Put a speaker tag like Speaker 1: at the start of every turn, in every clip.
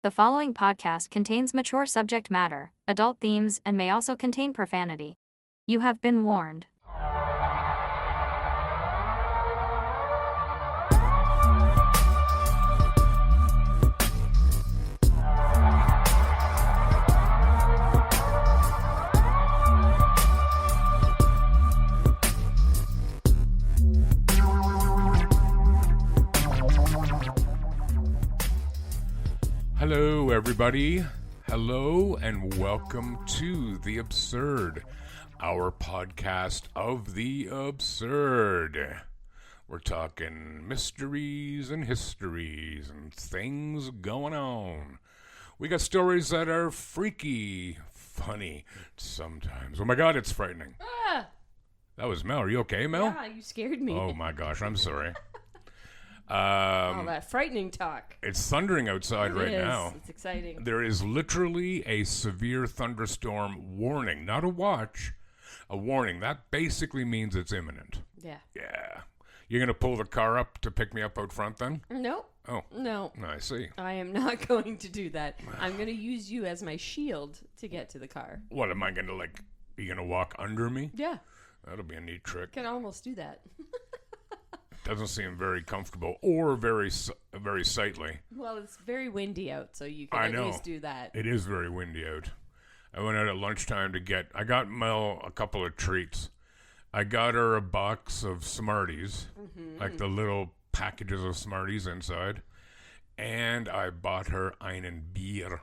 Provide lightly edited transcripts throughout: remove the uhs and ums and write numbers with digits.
Speaker 1: The following podcast contains mature subject matter, adult themes, and may also contain profanity. You have been warned.
Speaker 2: Hello, everybody. Hello, and welcome to The Absurd, our podcast of the absurd. We're talking mysteries and histories and things going on. We got stories that are freaky, funny sometimes. Oh my God, it's frightening.
Speaker 3: Ah!
Speaker 2: That was Mel. Are you okay, Mel?
Speaker 3: Yeah, you scared me.
Speaker 2: Oh my gosh, I'm sorry.
Speaker 3: All that frightening talk.
Speaker 2: It's thundering outside right now.
Speaker 3: It's exciting.
Speaker 2: There is literally a severe thunderstorm warning, not a watch, a warning. That basically means it's imminent.
Speaker 3: Yeah.
Speaker 2: Yeah. You're going to pull the car up to pick me up out front then?
Speaker 3: No.
Speaker 2: Oh.
Speaker 3: No.
Speaker 2: I see.
Speaker 3: I am not going to do that. I'm going to use you as my shield to get to the car.
Speaker 2: What, am I going to are you going to walk under me?
Speaker 3: Yeah.
Speaker 2: That'll be a neat trick.
Speaker 3: Can almost do that.
Speaker 2: Doesn't seem very comfortable or very sightly.
Speaker 3: Well, it's very windy out, so you can at least do that.
Speaker 2: It is very windy out. I went out at lunchtime I got Mel a couple of treats. I got her a box of Smarties, like the little packages of Smarties inside. And I bought her einen Bier.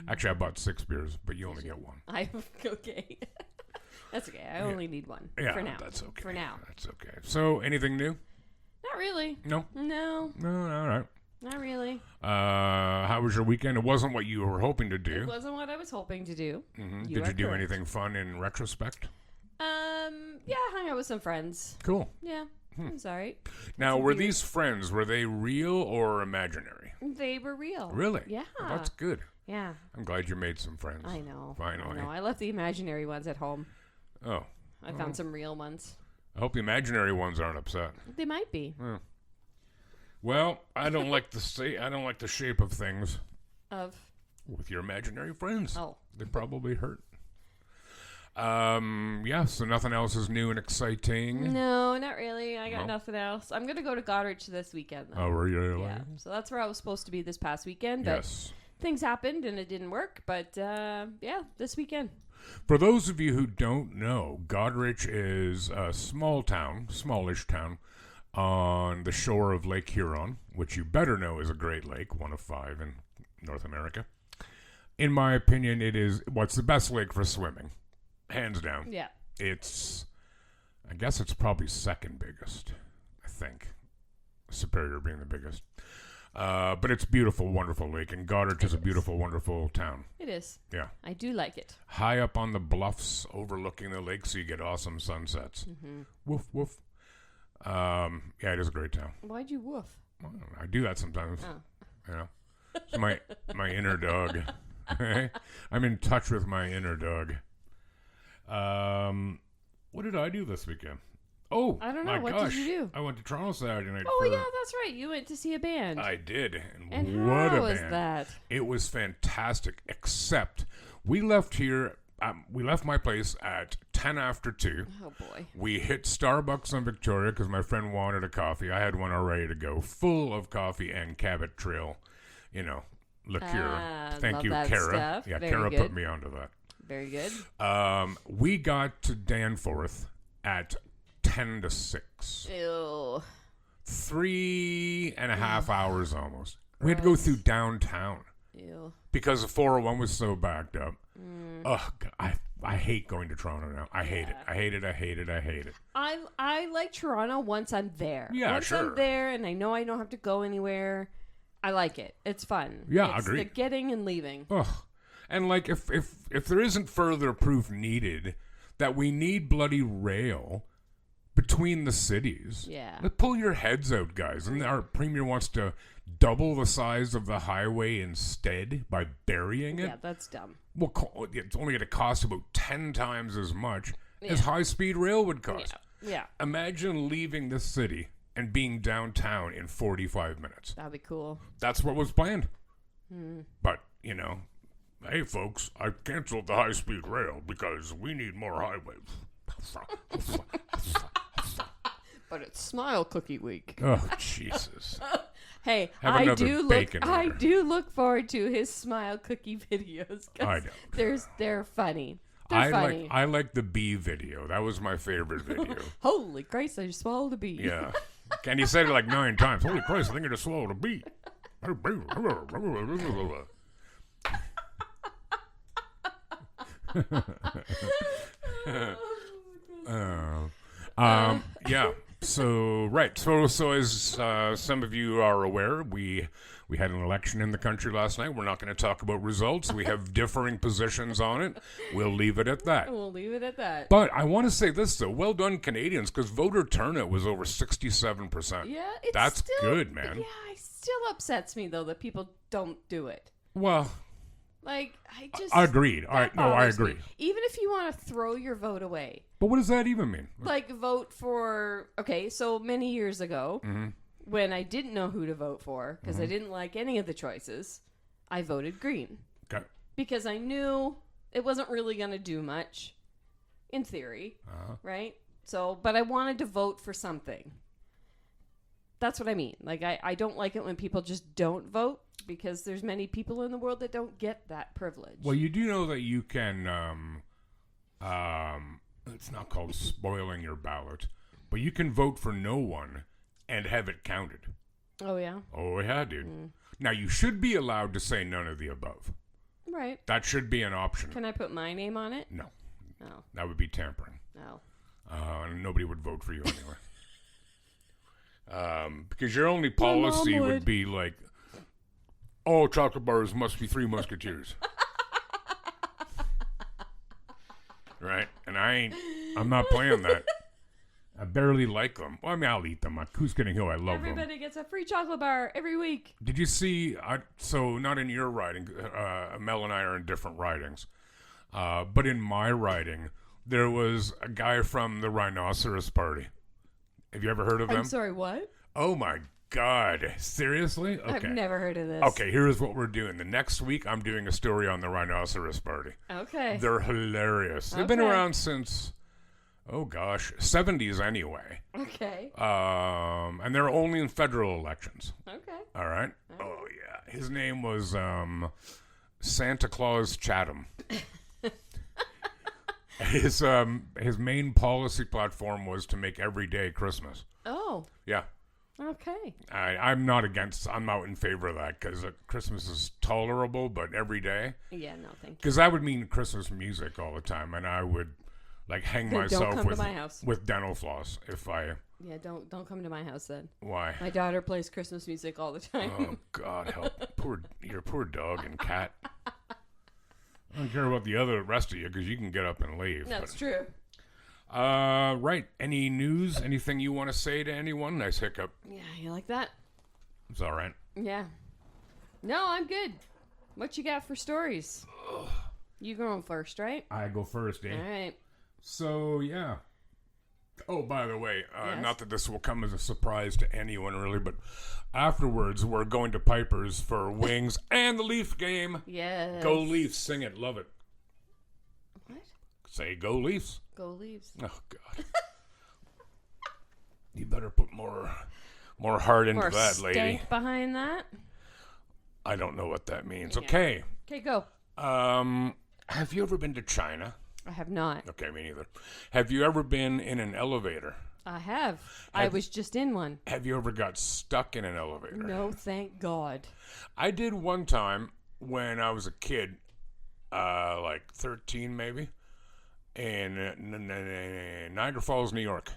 Speaker 2: Actually, I bought 6 beers, but you only get one.
Speaker 3: Okay. That's okay. I only need one.
Speaker 2: Yeah,
Speaker 3: for now.
Speaker 2: that's okay.
Speaker 3: For now.
Speaker 2: That's okay. So, anything new?
Speaker 3: Not really.
Speaker 2: No?
Speaker 3: No.
Speaker 2: All right.
Speaker 3: Not really.
Speaker 2: How was your weekend? It wasn't what you were hoping to do.
Speaker 3: It wasn't what I was hoping to do.
Speaker 2: Did you do anything fun in retrospect?
Speaker 3: Yeah, hung out with some friends.
Speaker 2: Cool.
Speaker 3: Yeah, I'm sorry.
Speaker 2: Now, these friends, were they real or imaginary?
Speaker 3: They were real.
Speaker 2: Really?
Speaker 3: Yeah.
Speaker 2: Well, that's good.
Speaker 3: Yeah.
Speaker 2: I'm glad you made some friends.
Speaker 3: I know.
Speaker 2: Finally.
Speaker 3: I left the imaginary ones at home.
Speaker 2: Oh.
Speaker 3: I found some real ones.
Speaker 2: I hope the imaginary ones aren't upset.
Speaker 3: They might be.
Speaker 2: Well, I don't like the shape of things
Speaker 3: Of?
Speaker 2: with your imaginary friends.
Speaker 3: Oh.
Speaker 2: They probably hurt. Yeah, so nothing else is new and exciting.
Speaker 3: No, not really. I got nothing else. I'm going to go to Goderich this weekend, though.
Speaker 2: Oh, were you really?
Speaker 3: Yeah. So that's where I was supposed to be this past weekend. But
Speaker 2: Yes.
Speaker 3: things happened and it didn't work. But, yeah, this weekend.
Speaker 2: For those of you who don't know, Goderich is a smallish town on the shore of Lake Huron, which you better know is a great lake, one of 5 in North America. In my opinion, it is what's the best lake for swimming, hands down.
Speaker 3: Yeah.
Speaker 2: I guess it's probably second biggest, I think. Superior being the biggest. But it's beautiful, wonderful lake, and Goderich is a beautiful, wonderful town.
Speaker 3: It is.
Speaker 2: Yeah.
Speaker 3: I do like it.
Speaker 2: High up on the bluffs overlooking the lake, so you get awesome sunsets. Woof, woof. Yeah, it is a great town.
Speaker 3: Why'd you woof?
Speaker 2: Well, I do that sometimes.
Speaker 3: Oh.
Speaker 2: You know, it's my inner dog. I'm in touch with my inner dog. What did I do this weekend? Oh,
Speaker 3: I don't know.
Speaker 2: my
Speaker 3: What
Speaker 2: gosh.
Speaker 3: did you do?
Speaker 2: I went to Toronto Saturday night.
Speaker 3: Oh, yeah, that's right. You went to see a band.
Speaker 2: I did.
Speaker 3: And
Speaker 2: what
Speaker 3: how
Speaker 2: a
Speaker 3: was
Speaker 2: band.
Speaker 3: that?
Speaker 2: It was fantastic, except we left here. We left my place at 10 after 2.
Speaker 3: Oh, boy.
Speaker 2: We hit Starbucks on Victoria because my friend wanted a coffee. I had one all ready to go, full of coffee and Cabot Trail, liqueur. Thank
Speaker 3: love
Speaker 2: you,
Speaker 3: that
Speaker 2: Kara.
Speaker 3: stuff.
Speaker 2: Yeah,
Speaker 3: Very
Speaker 2: Kara
Speaker 3: good.
Speaker 2: put me onto that.
Speaker 3: Very good.
Speaker 2: We got to Danforth at 10 to 6.
Speaker 3: Ew.
Speaker 2: 3.5 hours almost. We had to go through downtown
Speaker 3: Ew.
Speaker 2: because the 401 was so backed up. Ugh, I hate going to Toronto now. I hate it. I hate it. I hate it. I hate it.
Speaker 3: I like Toronto once I'm there.
Speaker 2: Yeah,
Speaker 3: once
Speaker 2: sure.
Speaker 3: I'm there and I know I don't have to go anywhere, I like it. It's fun.
Speaker 2: Yeah, I
Speaker 3: it's
Speaker 2: agree.
Speaker 3: the getting and leaving.
Speaker 2: Ugh. And if there isn't further proof needed that we need bloody rail between the cities,
Speaker 3: Yeah.
Speaker 2: let's pull your heads out, guys. And our premier wants to double the size of the highway instead by burying it.
Speaker 3: Yeah, that's dumb.
Speaker 2: Well, it's only going to cost about 10 times as much as high-speed rail would cost.
Speaker 3: Yeah.
Speaker 2: Imagine leaving this city and being downtown in 45 minutes.
Speaker 3: That'd be cool.
Speaker 2: That's what was planned. But, hey, folks, I canceled the high-speed rail because we need more highways.
Speaker 3: But it's Smile Cookie Week.
Speaker 2: Oh, Jesus.
Speaker 3: Hey,
Speaker 2: Have
Speaker 3: I
Speaker 2: another
Speaker 3: do
Speaker 2: bacon
Speaker 3: look forward to his Smile Cookie videos.
Speaker 2: I don't.
Speaker 3: They're funny. They're funny.
Speaker 2: I like the bee video. That was my favorite video.
Speaker 3: Holy Christ, I just swallowed a bee.
Speaker 2: Yeah. And he said it like 9 times. Holy Christ, I think I just swallowed a bee. Yeah. So right. So as some of you are aware, we had an election in the country last night. We're not going to talk about results. We have differing positions on it. We'll leave it at that.
Speaker 3: We'll leave it at that.
Speaker 2: But I want to say this though. Well done, Canadians, because voter turnout was over 67%.
Speaker 3: Yeah,
Speaker 2: that's good, man.
Speaker 3: Yeah, it still upsets me though that people don't do it.
Speaker 2: Well.
Speaker 3: Like,
Speaker 2: Agreed. All right. No, I agree.
Speaker 3: Me. Even if you want to throw your vote away.
Speaker 2: But what does that even mean?
Speaker 3: Like, vote for... Okay, so many years ago, when I didn't know who to vote for, because I didn't like any of the choices, I voted green.
Speaker 2: Okay.
Speaker 3: Because I knew it wasn't really going to do much, in theory, right? So, but I wanted to vote for something. That's what I mean. Like, I don't like it when people just don't vote, because there's many people in the world that don't get that privilege.
Speaker 2: Well, you do know that you can, it's not called spoiling your ballot, but you can vote for no one and have it counted.
Speaker 3: Oh, yeah?
Speaker 2: Oh, yeah, dude. Now, you should be allowed to say none of the above.
Speaker 3: Right.
Speaker 2: That should be an option.
Speaker 3: Can I put my name on it?
Speaker 2: No.
Speaker 3: No.
Speaker 2: That would be tampering.
Speaker 3: No.
Speaker 2: Nobody would vote for you anyway. Because your only policy would be like, oh, chocolate bars must be 3 Musketeers. Right? And I'm not playing that. I barely like them. Well, I mean, I'll eat them. Who's kidding who? I love them.
Speaker 3: Everybody gets a free chocolate bar every week.
Speaker 2: Did you see, so not in your riding, Mel and I are in different ridings, but in my riding, there was a guy from the Rhinoceros Party. Have you ever heard of them?
Speaker 3: I'm sorry, what?
Speaker 2: Oh my God. Seriously? Okay.
Speaker 3: I've never heard of this.
Speaker 2: Okay, here's what we're doing. The next week, I'm doing a story on the Rhinoceros Party.
Speaker 3: Okay.
Speaker 2: They're hilarious. They've been around since, oh gosh, 70s anyway.
Speaker 3: Okay.
Speaker 2: And they're only in federal elections.
Speaker 3: Okay.
Speaker 2: All right? Oh, yeah. His name was Santa Claus Chatham. His main policy platform was to make every day Christmas.
Speaker 3: Oh.
Speaker 2: Yeah.
Speaker 3: Okay.
Speaker 2: I'm not in favor of that because Christmas is tolerable, but every day.
Speaker 3: Yeah, no, thank you.
Speaker 2: Because that would mean Christmas music all the time, and I would hang myself
Speaker 3: to my house.
Speaker 2: with dental floss if I.
Speaker 3: Yeah, don't come to my house then.
Speaker 2: Why?
Speaker 3: My daughter plays Christmas music all the time.
Speaker 2: Oh God, help! Your poor dog and cat. I don't care about the rest of you because you can get up and leave.
Speaker 3: That's true.
Speaker 2: Right. Any news? Anything you want to say to anyone? Nice hiccup.
Speaker 3: Yeah, you like that?
Speaker 2: It's all right.
Speaker 3: Yeah. No, I'm good. What you got for stories?
Speaker 2: Ugh.
Speaker 3: You going first, right?
Speaker 2: I go first, eh?
Speaker 3: All right.
Speaker 2: So, yeah. Oh, by the way,
Speaker 3: Yes.
Speaker 2: not that this will come as a surprise to anyone, really, but afterwards, we're going to Piper's for wings and the Leaf game.
Speaker 3: Yes.
Speaker 2: Go Leafs. Sing it. Love it.
Speaker 3: What?
Speaker 2: Say go Leafs.
Speaker 3: Go Leaves.
Speaker 2: Oh, God. You better put more heart into
Speaker 3: More
Speaker 2: that, lady.
Speaker 3: stank behind that.
Speaker 2: I don't know what that means.
Speaker 3: Yeah.
Speaker 2: Okay.
Speaker 3: Okay, go.
Speaker 2: Have you ever been to China?
Speaker 3: I have not.
Speaker 2: Okay, me neither. Have you ever been in an elevator?
Speaker 3: I have. I was just in one.
Speaker 2: Have you ever got stuck in an elevator?
Speaker 3: No, thank God.
Speaker 2: I did one time when I was a kid, like 13 maybe, in Niagara Falls, New York.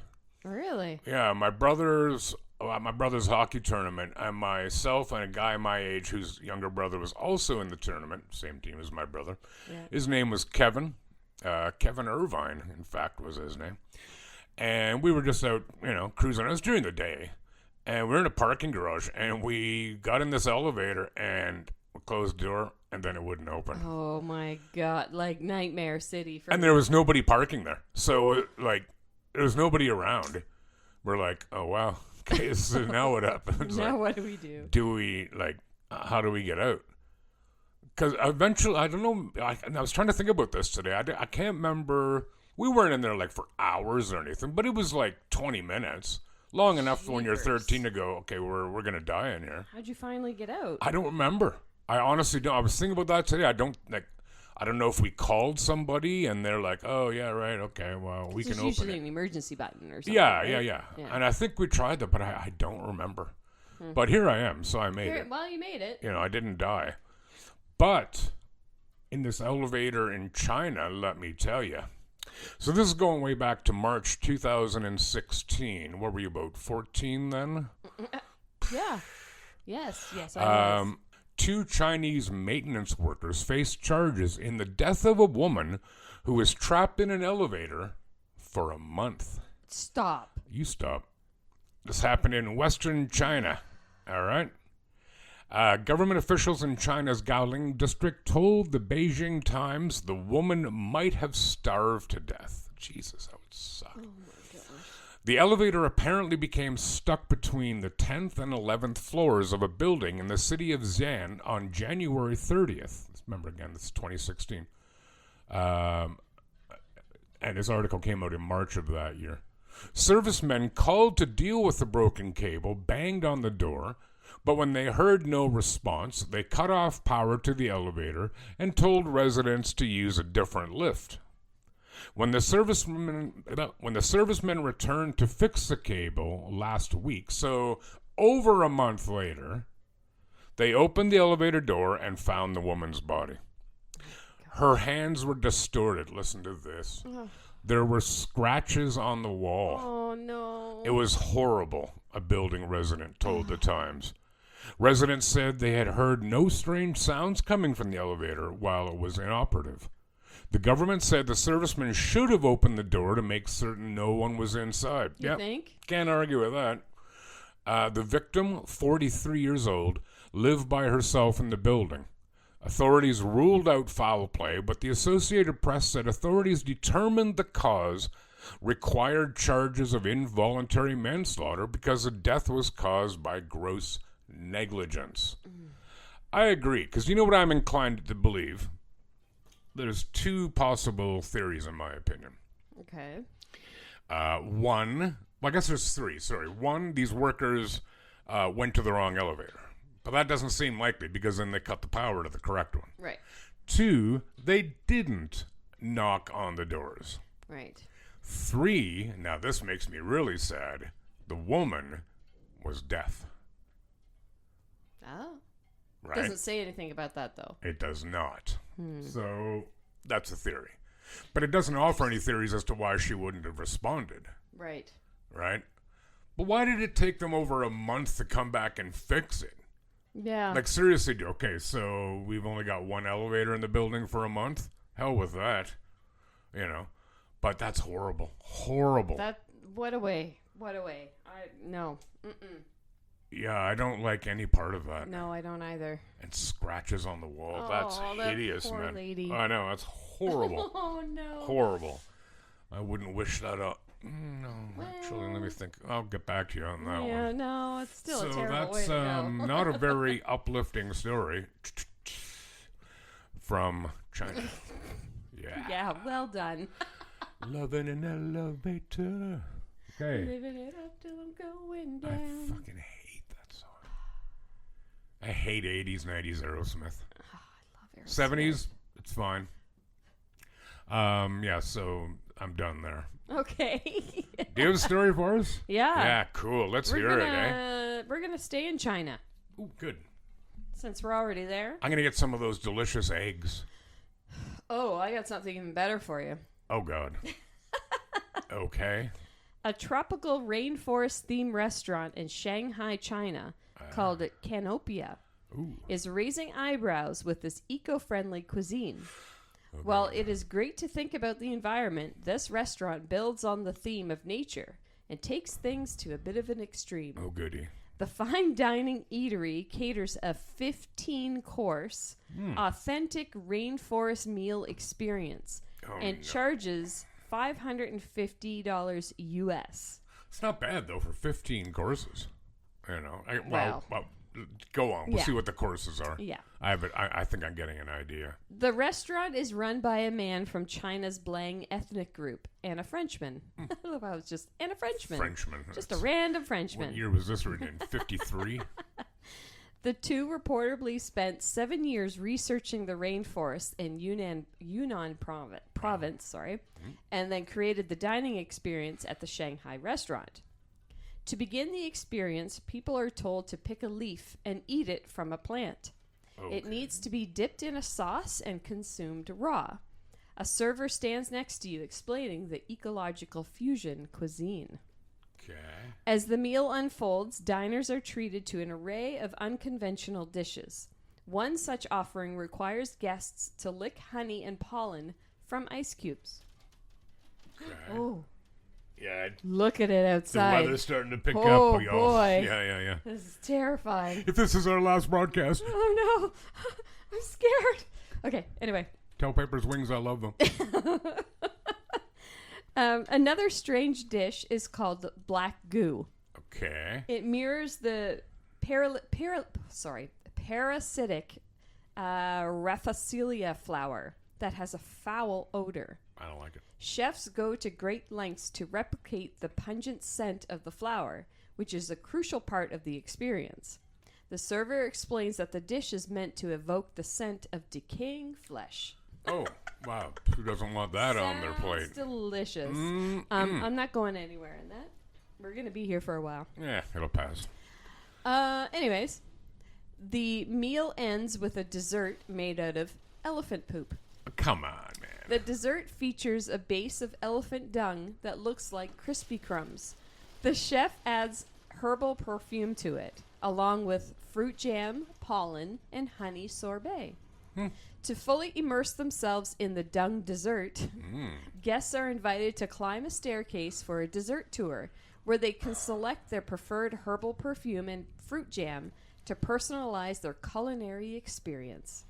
Speaker 3: Really?
Speaker 2: Yeah, my brother's hockey tournament, and myself and a guy my age whose younger brother was also in the tournament, same team as my brother.
Speaker 3: Yeah.
Speaker 2: His name was Kevin. Kevin Irvine, in fact, was his name. And we were just out, cruising. It was during the day. And we were in a parking garage, and we got in this elevator, and we closed the door, and then it wouldn't open.
Speaker 3: Oh, my God. Like Nightmare City.
Speaker 2: And there was nobody parking there. So, there was nobody around. We're like, oh, wow. Okay, so now what happens?
Speaker 3: Now what do we do?
Speaker 2: How do we get out? Because eventually, I don't know, I was trying to think about this today. I can't remember. We weren't in there like for hours or anything, but it was like 20 minutes. Long enough when you're 13 to go, okay, we're going to die in here.
Speaker 3: How'd you finally get out?
Speaker 2: I don't remember. I honestly don't. I was thinking about that today. I don't know if we called somebody and they're like, oh, yeah, right, okay, well, we can open it. It's usually
Speaker 3: an emergency button or something.
Speaker 2: Yeah,
Speaker 3: right?
Speaker 2: yeah. And I think we tried that, but I don't remember. But here I am, so I made it.
Speaker 3: Well, you made it.
Speaker 2: I didn't die. But in this elevator in China, let me tell you. So this is going way back to March 2016. What were you, about 14 then?
Speaker 3: Yeah. Yes, I was.
Speaker 2: 2 Chinese maintenance workers faced charges in the death of a woman who was trapped in an elevator for a month.
Speaker 3: Stop.
Speaker 2: You stop. This happened in western China. All right? Government officials in China's Gaoling district told the Beijing Times the woman might have starved to death. Jesus, that would suck. Oh my gosh. The elevator apparently became stuck between the 10th and 11th floors of a building in the city of Xi'an on January 30th. Remember, again, this is 2016. And this article came out in March of that year. Servicemen called to deal with the broken cable, banged on the door, but when they heard no response, they cut off power to the elevator and told residents to use a different lift. When the servicemen returned to fix the cable last week, so over a month later, they opened the elevator door and found the woman's body. Her hands were distorted. Listen to this. There were scratches on the wall.
Speaker 3: Oh, no.
Speaker 2: It was horrible, a building resident told the Times. Residents said they had heard no strange sounds coming from the elevator while it was inoperative. The government said the servicemen should have opened the door to make certain no one was inside.
Speaker 3: You think?
Speaker 2: Can't argue with that. The victim, 43 years old, lived by herself in the building. Authorities ruled out foul play, but the Associated Press said authorities determined the cause required charges of involuntary manslaughter because the death was caused by gross negligence. I agree, because you know what I'm inclined to believe? There's 2 possible theories, in my opinion.
Speaker 3: Okay.
Speaker 2: One, well, I guess there's 3, sorry. One, these workers went to the wrong elevator. But that doesn't seem likely, because then they cut the power to the correct one.
Speaker 3: Right.
Speaker 2: 2, they didn't knock on the doors.
Speaker 3: Right.
Speaker 2: 3, now this makes me really sad, the woman was deaf.
Speaker 3: Oh.
Speaker 2: Right?
Speaker 3: Doesn't say anything about that, though.
Speaker 2: It does not. So that's a theory. But it doesn't offer any theories as to why she wouldn't have responded.
Speaker 3: Right.
Speaker 2: Right? But why did it take them over a month to come back and fix it?
Speaker 3: Yeah.
Speaker 2: Like, seriously, okay, so we've only got 1 elevator in the building for a month? Hell with that. But that's horrible. Horrible.
Speaker 3: What a way. No.
Speaker 2: Yeah, I don't like any part of that.
Speaker 3: No, I don't either.
Speaker 2: And scratches on the wall. That's hideous,
Speaker 3: poor
Speaker 2: man.
Speaker 3: Lady.
Speaker 2: I know, that's horrible.
Speaker 3: Oh, no.
Speaker 2: Horrible. I wouldn't wish that up. No, actually, let me think. I'll get back to you on that one.
Speaker 3: Yeah, no, it's still a terrible
Speaker 2: way to
Speaker 3: go.
Speaker 2: So that's not a very uplifting story from China. Yeah.
Speaker 3: Yeah, well done.
Speaker 2: Loving an elevator. Okay.
Speaker 3: Living it up till I'm going down.
Speaker 2: I fucking hate that song. I hate 80s, 90s Aerosmith.
Speaker 3: Oh, I love Aerosmith.
Speaker 2: 70s, it's fine. Yeah, so I'm done there.
Speaker 3: Okay.
Speaker 2: Do you have a story for us?
Speaker 3: Yeah.
Speaker 2: Yeah, cool. Let's hear it, eh?
Speaker 3: We're going to stay in China.
Speaker 2: Ooh, good.
Speaker 3: Since we're already there.
Speaker 2: I'm going to get some of those delicious eggs.
Speaker 3: Oh, I got something even better for you.
Speaker 2: Oh, God. Okay.
Speaker 3: A tropical rainforest-themed restaurant in Shanghai, China, called Canopia, is raising eyebrows with this eco-friendly cuisine.
Speaker 2: Okay.
Speaker 3: While it is great to think about the environment, this restaurant builds on the theme of nature and takes things to a bit of an extreme.
Speaker 2: Oh, goody.
Speaker 3: The fine dining eatery caters a 15-course, authentic rainforest meal experience and charges $550 US.
Speaker 2: It's not bad, though, for 15 courses. Well, go on. We'll
Speaker 3: Yeah.
Speaker 2: see what the courses are.
Speaker 3: Yeah.
Speaker 2: I think I'm getting an idea.
Speaker 3: The restaurant is run by a man from China's Blang ethnic group and a Frenchman. I love how it's just and a Frenchman.
Speaker 2: Frenchman.
Speaker 3: Just a random Frenchman.
Speaker 2: What year was this written in? 53?
Speaker 3: The two reportedly spent 7 years researching the rainforest in Yunnan province, and then created the dining experience at the Shanghai restaurant. To begin the experience, people are told to pick a leaf and eat it from a plant.
Speaker 2: Okay.
Speaker 3: It needs to be dipped in a sauce and consumed raw. A server stands next to you explaining the ecological fusion cuisine.
Speaker 2: Okay.
Speaker 3: As the meal unfolds, diners are treated to an array of unconventional dishes. One such offering requires guests to lick honey and pollen from ice cubes.
Speaker 2: Okay.
Speaker 3: Oh,
Speaker 2: Yeah.
Speaker 3: look at it
Speaker 2: The
Speaker 3: outside.
Speaker 2: weather's starting to pick
Speaker 3: Oh,
Speaker 2: up. Y'all.
Speaker 3: boy.
Speaker 2: Yeah.
Speaker 3: This is terrifying.
Speaker 2: If this is our last broadcast,
Speaker 3: Oh no, I'm scared. Okay, anyway.
Speaker 2: tell Paper's Wings I love them.
Speaker 3: Another strange dish is called black goo.
Speaker 2: Okay.
Speaker 3: It mirrors the parasitic Raphicilia flower that has a foul odor.
Speaker 2: I don't like it.
Speaker 3: Chefs go to great lengths to replicate the pungent scent of the flower, which is a crucial part of the experience. The server explains that the dish is meant to evoke the scent of decaying flesh.
Speaker 2: Oh, wow. Who doesn't want that on their plate?
Speaker 3: Sounds delicious.
Speaker 2: Mm-mm.
Speaker 3: I'm not going anywhere in that. We're going to be here for a while.
Speaker 2: Yeah, it'll pass.
Speaker 3: Anyways, the meal ends with a dessert made out of elephant poop.
Speaker 2: Come on, man.
Speaker 3: The dessert features a base of elephant dung that looks like Krispy Crumbs. The chef adds herbal perfume to it, along with fruit jam, pollen, and honey sorbet. To fully immerse themselves in the dung dessert, guests are invited to climb a staircase for a dessert tour, where they can select their preferred herbal perfume and fruit jam to personalize their culinary experience.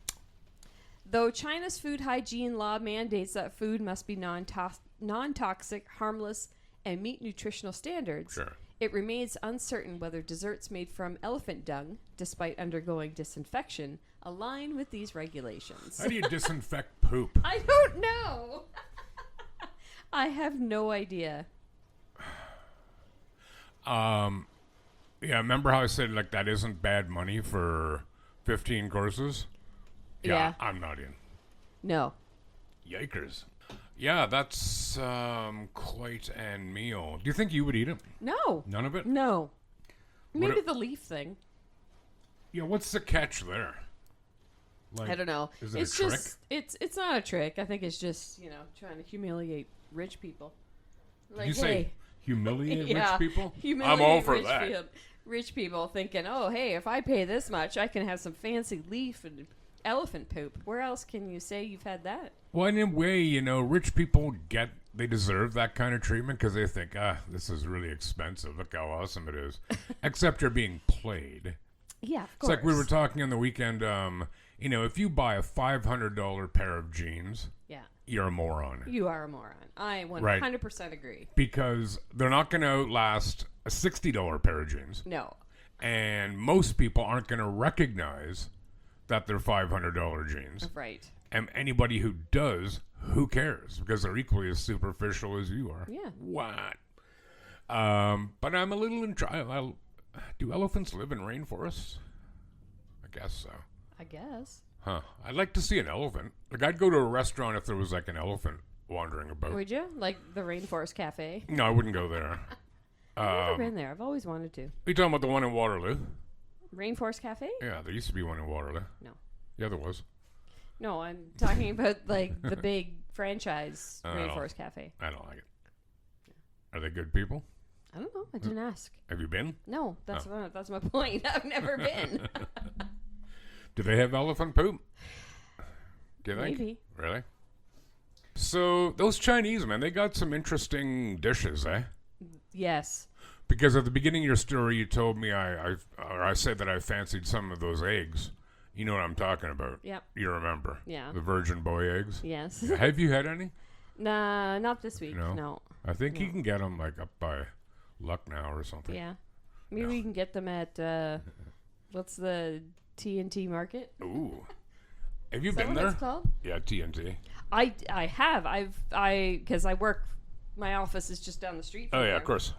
Speaker 3: Though China's food hygiene law mandates that food must be non-toxic, harmless, and meet nutritional standards,
Speaker 2: Sure.
Speaker 3: it remains uncertain whether desserts made from elephant dung, despite undergoing disinfection, align with these regulations.
Speaker 2: How do you disinfect poop?
Speaker 3: I don't know. I have no idea.
Speaker 2: Yeah, remember how I said, like, that isn't bad money for 15 courses?
Speaker 3: Yeah.
Speaker 2: I'm not in.
Speaker 3: No.
Speaker 2: Yikers. Yeah, that's quite an meal. Do you think you would eat it?
Speaker 3: No.
Speaker 2: None of it?
Speaker 3: No. Maybe
Speaker 2: What
Speaker 3: the leaf thing.
Speaker 2: Yeah, what's the catch there? Like,
Speaker 3: I don't know.
Speaker 2: Is it
Speaker 3: It's
Speaker 2: a trick?
Speaker 3: just it's not a trick. I think it's just, trying to humiliate rich people. Like,
Speaker 2: you say humiliate
Speaker 3: yeah,
Speaker 2: rich people?
Speaker 3: humiliate
Speaker 2: I'm all for
Speaker 3: rich
Speaker 2: that.
Speaker 3: Rich people thinking, oh, hey, if I pay this much, I can have some fancy leaf and elephant poop. Where else can you say you've had that?
Speaker 2: Well, in a way, rich people they deserve that kind of treatment because they think, this is really expensive. Look how awesome it is. Except you're being played.
Speaker 3: Yeah, of
Speaker 2: It's
Speaker 3: course.
Speaker 2: like we were talking on the weekend, if you buy a $500 pair of jeans,
Speaker 3: Yeah.
Speaker 2: you're a moron.
Speaker 3: You are a moron. I 100% agree.
Speaker 2: Because they're not going to outlast a $60 pair of jeans.
Speaker 3: No.
Speaker 2: And most people aren't going to recognize that they're $500 jeans.
Speaker 3: Right.
Speaker 2: And anybody who does, who cares? Because they're equally as superficial as you are.
Speaker 3: Yeah.
Speaker 2: What? But I'm a little in trial. Do elephants live in rainforests? I guess so.
Speaker 3: I guess.
Speaker 2: Huh. I'd like to see an elephant. Like, I'd go to a restaurant if there was, like, an elephant wandering about.
Speaker 3: Would you? Like the Rainforest Cafe?
Speaker 2: No, I wouldn't go there.
Speaker 3: I've never been there. I've always wanted to.
Speaker 2: Are you talking about the one in Waterloo?
Speaker 3: Rainforest Cafe?
Speaker 2: Yeah, there used to be one in Waterloo.
Speaker 3: No.
Speaker 2: Yeah, there was.
Speaker 3: No, I'm talking about like the big franchise Rainforest Cafe.
Speaker 2: I don't like it. Are they good people?
Speaker 3: I don't know. I didn't ask.
Speaker 2: Have you been?
Speaker 3: No, that's my point. I've never been.
Speaker 2: Do they have elephant poop? Do you think?
Speaker 3: Maybe.
Speaker 2: Really? So, those Chinese, man, they got some interesting dishes, eh?
Speaker 3: Yes.
Speaker 2: Because at the beginning of your story, you told me I said that I fancied some of those eggs. You know what I'm talking about.
Speaker 3: Yep.
Speaker 2: You remember.
Speaker 3: Yeah.
Speaker 2: The virgin boy eggs.
Speaker 3: Yes.
Speaker 2: Have you had any?
Speaker 3: Nah, not this week.
Speaker 2: No?
Speaker 3: No.
Speaker 2: I think you can get them like up by Lucknow or something.
Speaker 3: Yeah. Maybe we can get them at What's the TNT Market?
Speaker 2: Ooh. Have you
Speaker 3: Is that
Speaker 2: been
Speaker 3: what
Speaker 2: there?
Speaker 3: it's called?
Speaker 2: Yeah, TNT.
Speaker 3: I have. Because I work, my office is just down the street from
Speaker 2: Oh, yeah,
Speaker 3: there.
Speaker 2: of course.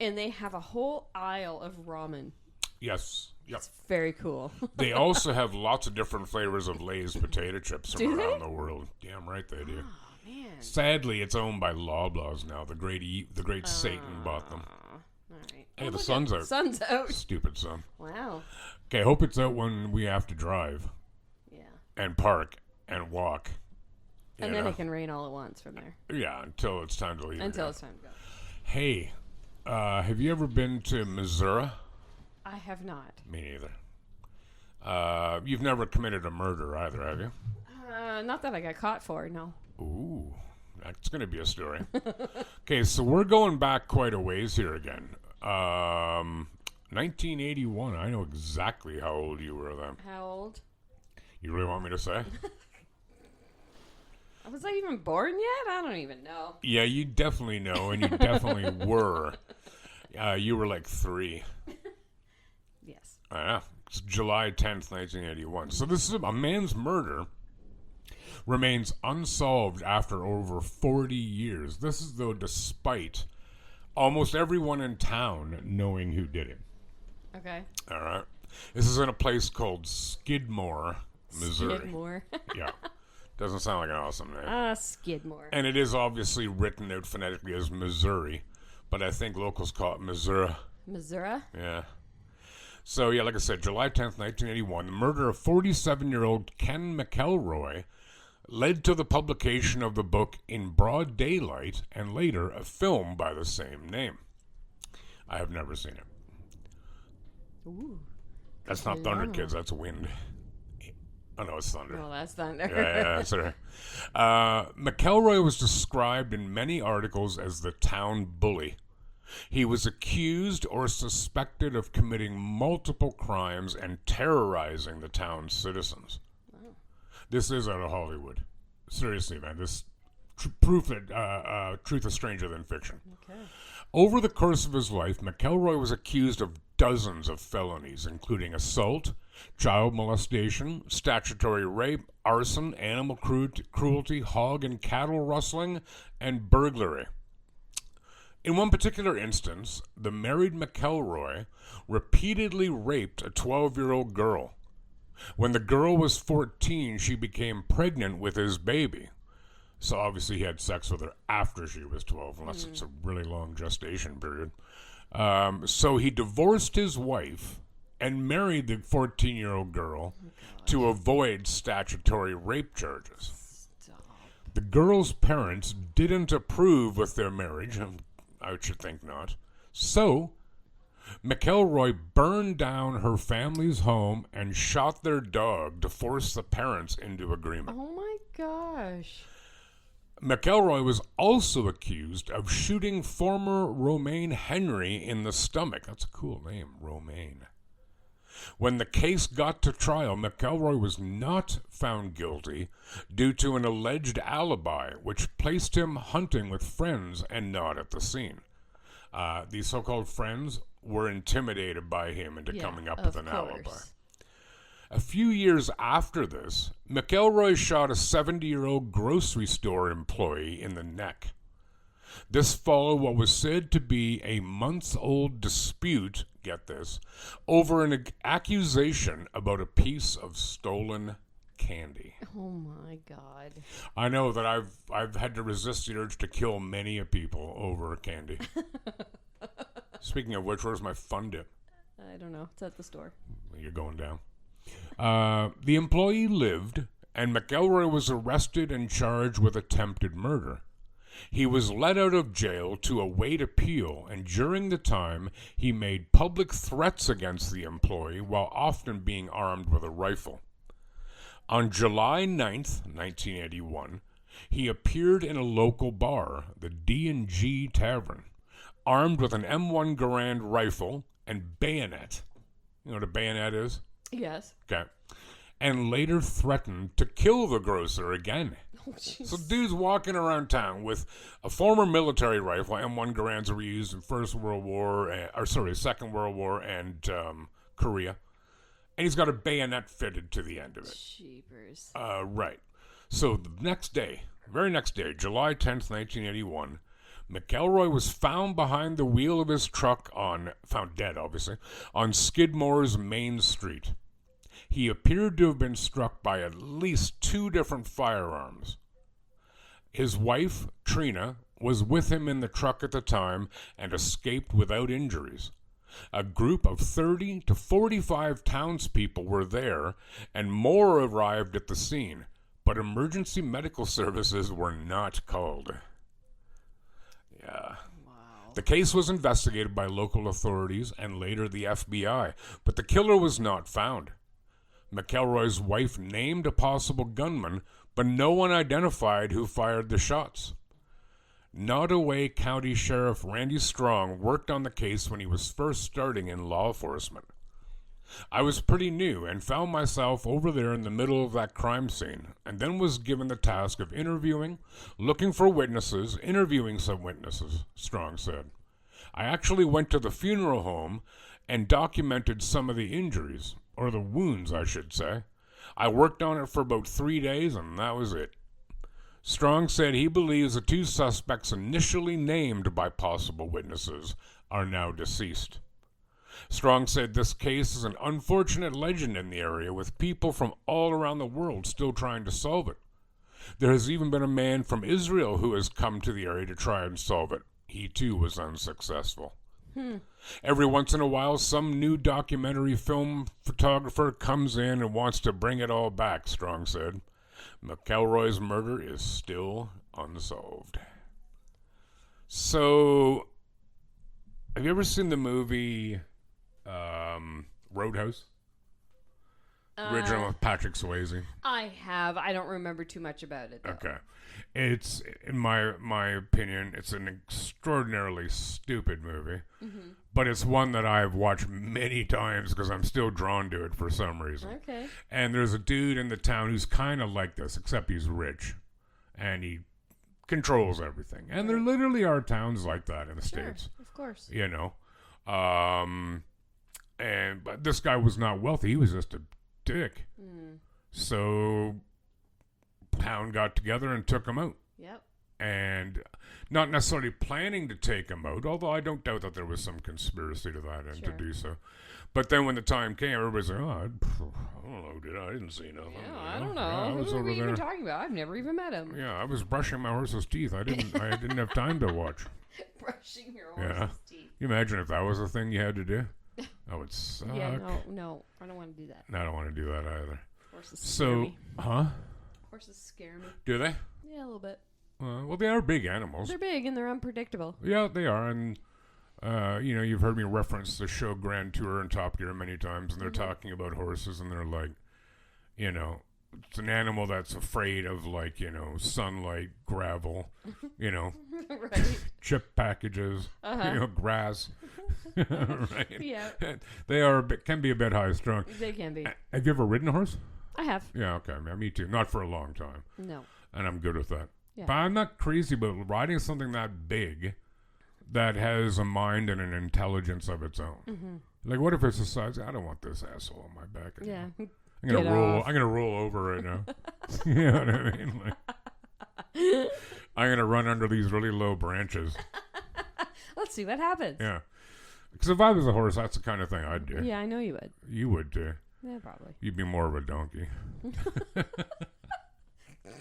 Speaker 3: And they have a whole aisle of ramen.
Speaker 2: Yes. Yep.
Speaker 3: It's very cool.
Speaker 2: They also have lots of different flavors of Lay's potato chips from
Speaker 3: Do
Speaker 2: around
Speaker 3: they?
Speaker 2: the world. Damn right they do.
Speaker 3: Oh, man.
Speaker 2: Sadly, it's owned by Loblaws now. The great Satan bought them.
Speaker 3: All right.
Speaker 2: Hey,
Speaker 3: Oh,
Speaker 2: the
Speaker 3: look
Speaker 2: sun's
Speaker 3: at-
Speaker 2: out.
Speaker 3: Sun's out.
Speaker 2: Stupid sun.
Speaker 3: Wow.
Speaker 2: Okay, hope it's out when we have to drive
Speaker 3: Yeah.
Speaker 2: and park and walk.
Speaker 3: And
Speaker 2: You
Speaker 3: then
Speaker 2: know?
Speaker 3: it can rain all at once from there.
Speaker 2: Yeah, until it's time to leave.
Speaker 3: Until
Speaker 2: again.
Speaker 3: it's time to go.
Speaker 2: Hey, have you ever been to Missouri?
Speaker 3: I have not.
Speaker 2: Me neither. You've never committed a murder either, have you?
Speaker 3: Not that I got caught for, no.
Speaker 2: Ooh, that's going to be a story. Okay, so we're going back quite a ways here again. 1981. I know exactly how old you were then.
Speaker 3: How old?
Speaker 2: You really want me to say?
Speaker 3: Was I even born yet? I don't even know.
Speaker 2: Yeah, you definitely know, and you definitely were. You were like 3.
Speaker 3: Yes.
Speaker 2: Yeah, it's July 10th, 1981. So this is a man's murder remains unsolved after over 40 years. This is, though, despite almost everyone in town knowing who did it.
Speaker 3: Okay.
Speaker 2: All right. This is in a place called Skidmore, Missouri.
Speaker 3: Skidmore.
Speaker 2: Yeah. Doesn't sound like an awesome name.
Speaker 3: Skidmore.
Speaker 2: And it is obviously written out phonetically as Missouri, but I think locals call it Missouri.
Speaker 3: Missouri?
Speaker 2: Yeah. So, yeah, like I said, July 10th, 1981, the murder of 47-year-old Ken McElroy led to the publication of the book In Broad Daylight and later a film by the same name. I have never seen it.
Speaker 3: Ooh.
Speaker 2: That's not thunder, kids. That's wind. Oh, no, it's thunder.
Speaker 3: Well, that's thunder.
Speaker 2: Yeah, sorry. McElroy was described in many articles as the town bully. He was accused or suspected of committing multiple crimes and terrorizing the town's citizens. Oh. This is out of Hollywood. Seriously, man. This proof that truth is stranger than fiction.
Speaker 3: Okay.
Speaker 2: Over the course of his life, McElroy was accused of dozens of felonies, including assault, child molestation, statutory rape, arson, animal cruelty, hog and cattle rustling, and burglary. In one particular instance, the married McElroy repeatedly raped a 12-year-old girl. When the girl was 14, she became pregnant with his baby. So obviously he had sex with her after she was 12, unless it's a really long gestation period. So he divorced his wife and married the 14-year-old girl to avoid statutory rape charges.
Speaker 3: Stop.
Speaker 2: The girl's parents didn't approve with their marriage. I should think not. So McElroy burned down her family's home and shot their dog to force the parents into agreement.
Speaker 3: Oh my gosh.
Speaker 2: McElroy was also accused of shooting former Romaine Henry in the stomach. That's a cool name, Romaine. When the case got to trial, McElroy was not found guilty due to an alleged alibi, which placed him hunting with friends and not at the scene. These so-called friends were intimidated by him into coming up with an alibi. A few years after this, McElroy shot a 70-year-old grocery store employee in the neck. This followed what was said to be a months-old dispute, get this, over an accusation about a piece of stolen candy.
Speaker 3: Oh my God.
Speaker 2: I know that I've had to resist the urge to kill many a people over candy. Speaking of which, where's my fun dip?
Speaker 3: I don't know. It's at the store.
Speaker 2: You're going down. The employee lived, and McElroy was arrested and charged with attempted murder. He was let out of jail to await appeal, and during the time, he made public threats against the employee while often being armed with a rifle. On July 9th, 1981, he appeared in a local bar, the D&G Tavern, armed with an M1 Garand rifle and bayonet. You know what a bayonet is?
Speaker 3: Yes.
Speaker 2: Okay. And later threatened to kill the grocer again.
Speaker 3: Oh,
Speaker 2: So dude's walking around town with a former military rifle. M1 Garands were used in Second World War and Korea. And he's got a bayonet fitted to the end of it.
Speaker 3: Jeepers.
Speaker 2: Right. So the very next day, July 10th, 1981, McElroy was found behind the wheel of his truck found dead, obviously, on Skidmore's Main Street. He appeared to have been struck by at least 2 different firearms. His wife, Trina, was with him in the truck at the time and escaped without injuries. A group of 30 to 45 townspeople were there, and more arrived at the scene, but emergency medical services were not called. Yeah.
Speaker 3: Wow.
Speaker 2: The case was investigated by local authorities and later the FBI, but the killer was not found. McElroy's wife named a possible gunman, but no one identified who fired the shots. Nottoway County Sheriff Randy Strong worked on the case when he was first starting in law enforcement. I was pretty new and found myself over there in the middle of that crime scene, and then was given the task of looking for witnesses, interviewing some witnesses, Strong said. I actually went to the funeral home and documented some of the injuries, or the wounds, I should say. I worked on it for about 3 days, and that was it. Strong said he believes the 2 suspects initially named by possible witnesses are now deceased. Strong said this case is an unfortunate legend in the area, with people from all around the world still trying to solve it. There has even been a man from Israel who has come to the area to try and solve it. He too was unsuccessful. Every once in a while, some new documentary film photographer comes in and wants to bring it all back, Strong said. McElroy's murder is still unsolved. So, have you ever seen the movie Roadhouse? Original with Patrick Swayze.
Speaker 3: I have. I don't remember too much about it, though.
Speaker 2: Okay. It's, in my opinion, it's an extraordinarily stupid movie. Mm-hmm. But it's one that I've watched many times because I'm still drawn to it for some reason.
Speaker 3: Okay.
Speaker 2: And there's a dude in the town who's kind of like this, except he's rich. And he controls everything. And there literally are towns like that in the States.
Speaker 3: Of course.
Speaker 2: You know. But this guy was not wealthy. He was just a dick. So town got together and took him out.
Speaker 3: Yep.
Speaker 2: And not necessarily planning to take him out, although I don't doubt that there was some conspiracy to that end to do so. But then when the time came, everybody's like, I don't know, I didn't see nothing.
Speaker 3: Yeah, I don't know.
Speaker 2: I was
Speaker 3: Who are
Speaker 2: over
Speaker 3: we
Speaker 2: there.
Speaker 3: even talking about? I've never even met him.
Speaker 2: Yeah, I was brushing my horse's teeth. I didn't have time to watch.
Speaker 3: Brushing your horse's teeth.
Speaker 2: You imagine if that was a thing you had to do? That would suck.
Speaker 3: Yeah, no, I don't want to do that.
Speaker 2: No, I don't want to do that either.
Speaker 3: Horses scare me.
Speaker 2: Huh?
Speaker 3: Horses scare me.
Speaker 2: Do they?
Speaker 3: Yeah, a little bit.
Speaker 2: Well, they are big animals.
Speaker 3: They're big and they're unpredictable.
Speaker 2: Yeah, they are. And, you've heard me reference the show Grand Tour and Top Gear many times, and they're talking about horses, and they're like, it's an animal that's afraid of, sunlight, gravel,
Speaker 3: Right.
Speaker 2: chip packages, grass. Right?
Speaker 3: Yeah.
Speaker 2: They can be a bit high strung.
Speaker 3: They can be.
Speaker 2: Have you ever ridden a horse?
Speaker 3: I have.
Speaker 2: Yeah, okay. Yeah, me too. Not for a long time.
Speaker 3: No.
Speaker 2: And I'm good with that.
Speaker 3: Yeah.
Speaker 2: But I'm not crazy about riding something that big that has a mind and an intelligence of its own. Mm-hmm. Like, what if it's the size? I don't want this asshole on my back anymore.
Speaker 3: Yeah.
Speaker 2: I'm gonna roll over right now. You know what I mean? I'm gonna run under these really low branches.
Speaker 3: Let's see what happens.
Speaker 2: Yeah. Because if I was a horse, that's the kind of thing I'd do.
Speaker 3: Yeah, I know you would.
Speaker 2: You would too.
Speaker 3: Yeah, probably.
Speaker 2: You'd be more of a donkey.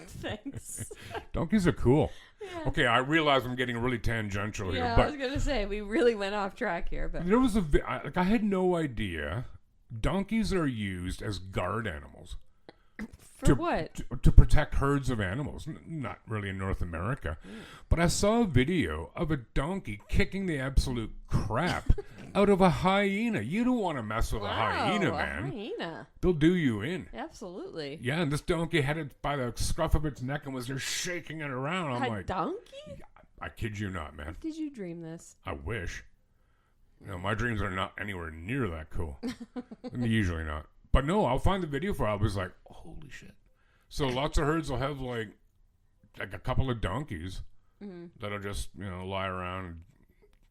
Speaker 3: Thanks.
Speaker 2: Donkeys are cool.
Speaker 3: Yeah.
Speaker 2: Okay, I realize I'm getting really tangential here,
Speaker 3: Yeah,
Speaker 2: but
Speaker 3: I was gonna say we really went off track here, but
Speaker 2: there was I had no idea donkeys are used as guard animals.
Speaker 3: for what?
Speaker 2: To protect herds of animals. Not really in North America. But I saw a video of a donkey kicking the absolute crap out of a hyena. You don't want to mess with a hyena, man.
Speaker 3: A hyena.
Speaker 2: They'll do you in.
Speaker 3: Absolutely.
Speaker 2: Yeah, and this donkey had it by the scruff of its neck and was just shaking it around. I'm
Speaker 3: A
Speaker 2: like,
Speaker 3: donkey?
Speaker 2: I kid you not, man.
Speaker 3: Did you dream this?
Speaker 2: I wish. My dreams are not anywhere near that cool. Usually not. But no, I'll find the video for it. I was like, holy shit. So lots of herds will have like a couple of donkeys that'll just, lie around and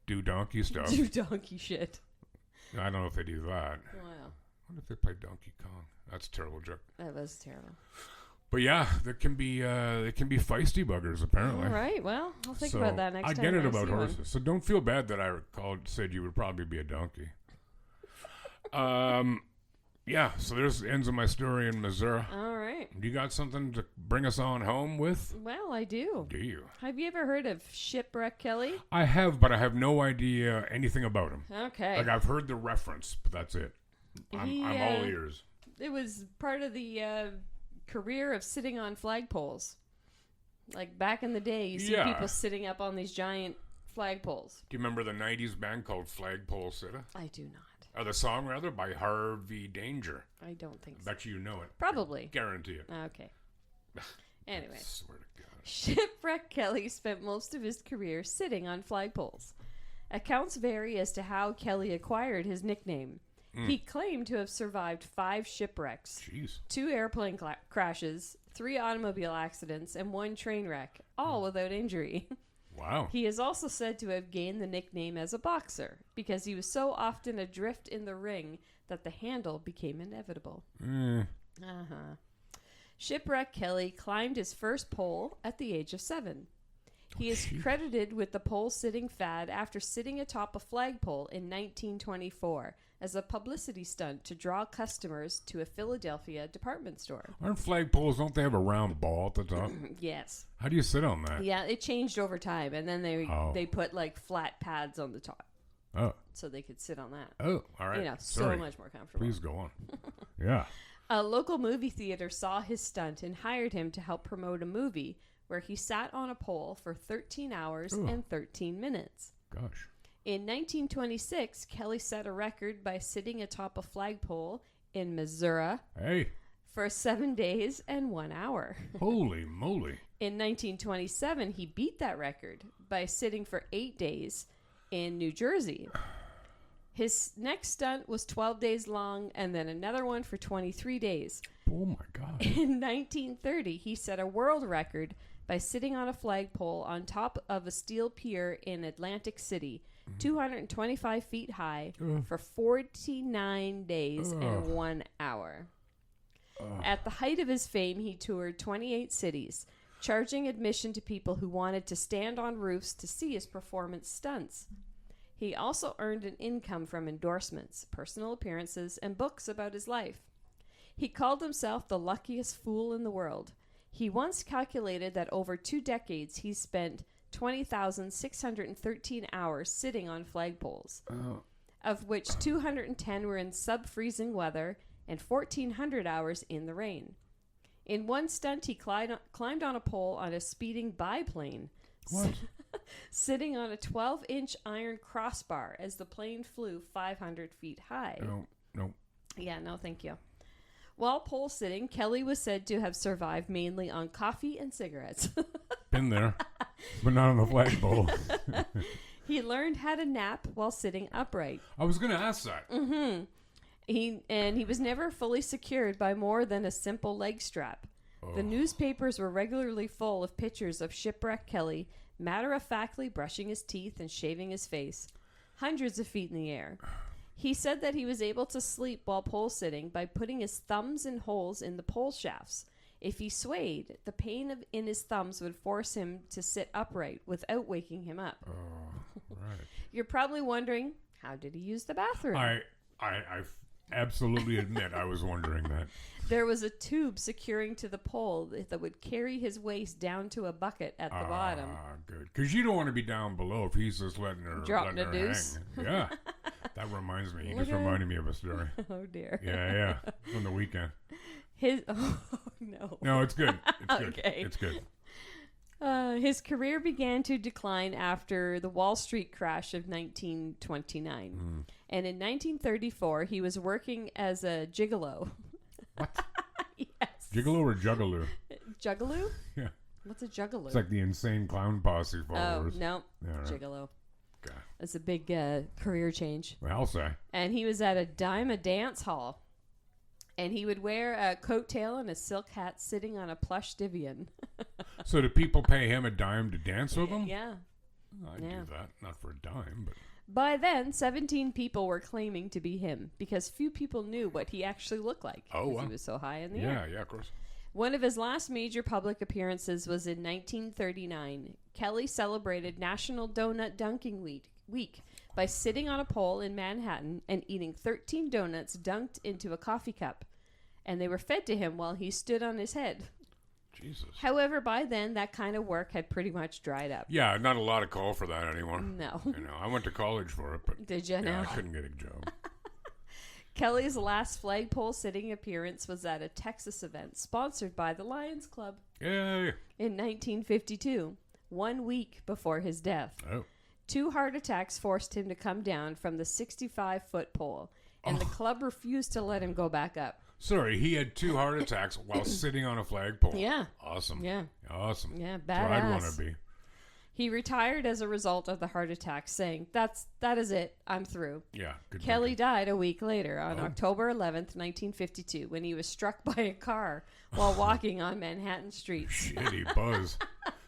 Speaker 2: do donkey stuff.
Speaker 3: Do donkey shit.
Speaker 2: I don't know if they do that.
Speaker 3: Wow.
Speaker 2: What if they play Donkey Kong? That's a terrible joke.
Speaker 3: That was terrible.
Speaker 2: But yeah, they can be feisty buggers apparently.
Speaker 3: All right, well, I'll think about that next time.
Speaker 2: I get it
Speaker 3: I
Speaker 2: about
Speaker 3: see
Speaker 2: horses,
Speaker 3: one.
Speaker 2: so don't feel bad that I said you would probably be a donkey. Yeah, so there's the ends of my story in Missouri.
Speaker 3: All right.
Speaker 2: You got something to bring us on home with?
Speaker 3: Well, I do.
Speaker 1: Do you?
Speaker 3: Have you ever heard of Shipwreck, Kelly?
Speaker 2: I have, but I have no idea anything about him.
Speaker 3: Okay.
Speaker 2: Like, I've heard the reference, but that's it. I'm all ears.
Speaker 3: It was part of the career of sitting on flagpoles. Like, back in the day, you see people sitting up on these giant flagpoles.
Speaker 2: Do you remember the 90s band called Flagpole Sitta?
Speaker 3: I do not.
Speaker 2: Or the song, rather, by Harvey Danger.
Speaker 3: I don't think so.
Speaker 2: Bet you know it.
Speaker 3: Probably.
Speaker 2: I guarantee it.
Speaker 3: Okay. Anyway.
Speaker 2: I swear to God.
Speaker 3: Shipwreck Kelly spent most of his career sitting on flagpoles. Accounts vary as to how Kelly acquired his nickname. He claimed to have survived 5 shipwrecks, 2 airplane crashes, 3 automobile accidents, and 1 train wreck, all without injury.
Speaker 2: Wow.
Speaker 3: He is also said to have gained the nickname as a boxer because he was so often adrift in the ring that the handle became inevitable. Shipwreck Kelly climbed his first pole at the age of 7. He is credited with the pole-sitting fad after sitting atop a flagpole in 1924 as a publicity stunt to draw customers to a Philadelphia department store.
Speaker 2: Aren't flagpoles, don't they have a round ball at the top?
Speaker 3: Yes.
Speaker 2: How do you sit on that?
Speaker 3: Yeah, it changed over time, and then they put like flat pads on the top.
Speaker 2: Oh.
Speaker 3: So they could sit on that.
Speaker 2: Oh, all right.
Speaker 3: You know,
Speaker 2: Sorry.
Speaker 3: so much more comfortable.
Speaker 2: Please go on. Yeah.
Speaker 3: A local movie theater saw his stunt and hired him to help promote a movie where he sat on a pole for 13 hours and 13 minutes.
Speaker 2: Gosh.
Speaker 3: In 1926, Kelly set a record by sitting atop a flagpole in Missouri for 7 days and 1 hour.
Speaker 2: Holy moly.
Speaker 3: In 1927, he beat that record by sitting for 8 days in New Jersey. His next stunt was 12 days long and then another one for 23 days.
Speaker 2: Oh my God.
Speaker 3: In 1930, he set a world record by sitting on a flagpole on top of a steel pier in Atlantic City, 225 feet high, for 49 days and 1 hour. At the height of his fame, he toured 28 cities, charging admission to people who wanted to stand on roofs to see his performance stunts. He also earned an income from endorsements, personal appearances, and books about his life. He called himself the luckiest fool in the world. He once calculated that over 2 decades he spent 20,613 hours sitting on flagpoles, of which 210 were in sub-freezing weather and 1,400 hours in the rain. In one stunt, he climbed on a pole on a speeding biplane, sitting on a 12-inch iron crossbar as the plane flew 500 feet high.
Speaker 2: No.
Speaker 3: Yeah, no, thank you. While pole sitting, Kelly was said to have survived mainly on coffee and cigarettes.
Speaker 2: Been there, but not on the flagpole.
Speaker 3: He learned how to nap while sitting upright.
Speaker 2: I was going to ask that.
Speaker 3: He was never fully secured by more than a simple leg strap. The newspapers were regularly full of pictures of Shipwreck Kelly matter-of-factly brushing his teeth and shaving his face, hundreds of feet in the air. He said that he was able to sleep while pole sitting by putting his thumbs in holes in the pole shafts. If he swayed, the pain in his thumbs would force him to sit upright without waking him up.
Speaker 2: Right.
Speaker 3: You're probably wondering, how did he use the bathroom?
Speaker 2: I absolutely admit I was wondering that.
Speaker 3: There was a tube securing to the pole that would carry his waist down to a bucket at the bottom.
Speaker 2: Good. Because you don't want to be down below if he's just letting her
Speaker 3: deuce.
Speaker 2: hang. Yeah. That reminds me. He just reminded me of a story.
Speaker 3: Oh, dear.
Speaker 2: Yeah. From the weekend.
Speaker 3: No.
Speaker 2: No, it's good. It's good.
Speaker 3: Okay.
Speaker 2: It's good.
Speaker 3: His career began to decline after the Wall Street crash of 1929. And in 1934, he was working as a gigolo.
Speaker 2: What?
Speaker 3: Yes.
Speaker 2: Gigolo or juggaloo?
Speaker 3: Juggaloo?
Speaker 2: Yeah.
Speaker 3: What's a juggaloo?
Speaker 2: It's like the insane clown posse followers.
Speaker 3: Oh, no.
Speaker 2: Yeah, right.
Speaker 3: Gigolo.
Speaker 2: God.
Speaker 3: That's a big career change.
Speaker 2: Well, I'll say.
Speaker 3: And he was at a dime a dance hall. And he would wear a coattail and a silk hat sitting on a plush divan.
Speaker 2: So do people pay him a dime to dance with them?
Speaker 3: Yeah.
Speaker 2: I'd do that. Not for a dime, but...
Speaker 3: By then, 17 people were claiming to be him because few people knew what he actually looked like.
Speaker 2: Oh, wow.
Speaker 3: He was so high in the air.
Speaker 2: Yeah, of course.
Speaker 3: One of his last major public appearances was in 1939. Kelly celebrated National Donut Dunking Week by sitting on a pole in Manhattan and eating 13 donuts dunked into a coffee cup. And they were fed to him while he stood on his head.
Speaker 2: Jesus.
Speaker 3: However, by then, that kind of work had pretty much dried up.
Speaker 2: Yeah, not a lot of call for that anymore.
Speaker 3: No.
Speaker 2: I went to college for it, but
Speaker 3: Did you know?
Speaker 2: I couldn't get a job.
Speaker 3: Kelly's last flagpole sitting appearance was at a Texas event sponsored by the Lions Club.
Speaker 2: Yay.
Speaker 3: In 1952, 1 week before his death.
Speaker 2: Oh.
Speaker 3: 2 heart attacks forced him to come down from the 65-foot pole, and the club refused to let him go back up.
Speaker 2: Sorry, he had 2 heart attacks while sitting on a flagpole.
Speaker 3: Yeah.
Speaker 2: Awesome.
Speaker 3: Yeah.
Speaker 2: Awesome.
Speaker 3: Yeah,
Speaker 2: That's what I'd want
Speaker 3: badass.
Speaker 2: to be.
Speaker 3: He retired as a result of the heart attack, saying, that is it. I'm through.
Speaker 2: Yeah. Good
Speaker 3: Kelly
Speaker 2: thinking.
Speaker 3: died a week later on October 11th, 1952, when he was struck by a car while walking on Manhattan streets.
Speaker 2: Shitty buzz.